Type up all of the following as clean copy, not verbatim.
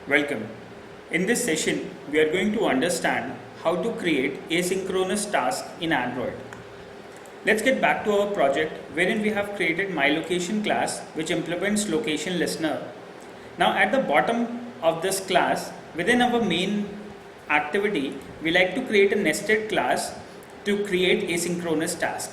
Welcome. In this session, we are going to understand how to create asynchronous tasks in Android. Let's get back to our project wherein we have created MyLocation class which implements location listener. Now at the bottom of this class, within our main activity, we like to create a nested class to create asynchronous task.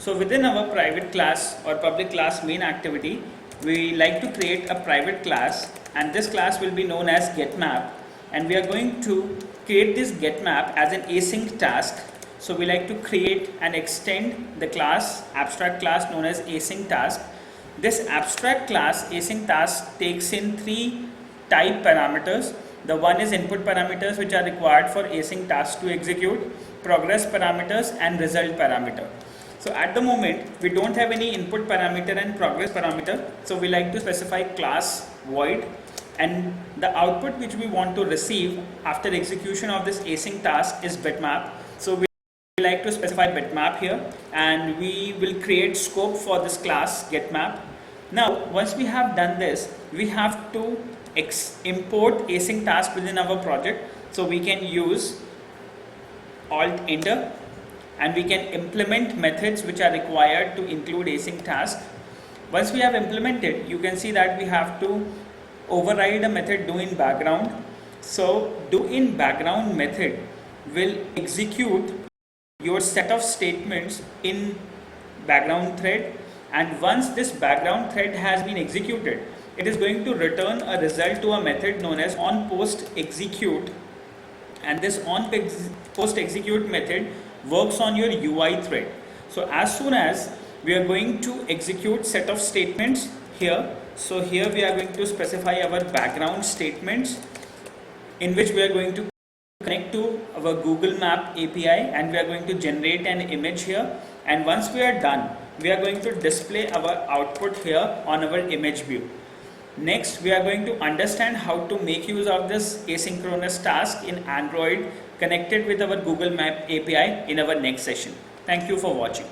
So within our private class or public class main activity, we like to create a private class, and this class will be known as getMap, and we are going to create this getMap as an async task. So we like to create and extend the class, abstract class known as async task. This abstract class async task takes in three type parameters. The one is input parameters which are required for async task to execute, progress parameters and result parameter. So at the moment we don't have any input parameter and progress parameter, so we like to specify class void, and the output which we want to receive after execution of this async task is bitmap. So we like to specify bitmap here, and we will create scope for this class getMap. Now once we have done this, we have to import async task within our project. So we can use alt enter, and we can implement methods which are required to include async task. Once we have implemented, you can see that we have to override a method do in background. So do in background method will execute your set of statements in background thread, and once this background thread has been executed, it is going to return a result to a method known as onPostExecute, and this onPostExecute method works on your UI thread. So as soon as we are going to execute set of statements here, so here we are going to specify our background statements in which we are going to connect to our Google Map API, and we are going to generate an image here, and once we are done, we are going to display our output here on our image view. Next, we are going to understand how to make use of this asynchronous task in Android connected with our Google Map API in our next session. Thank you for watching.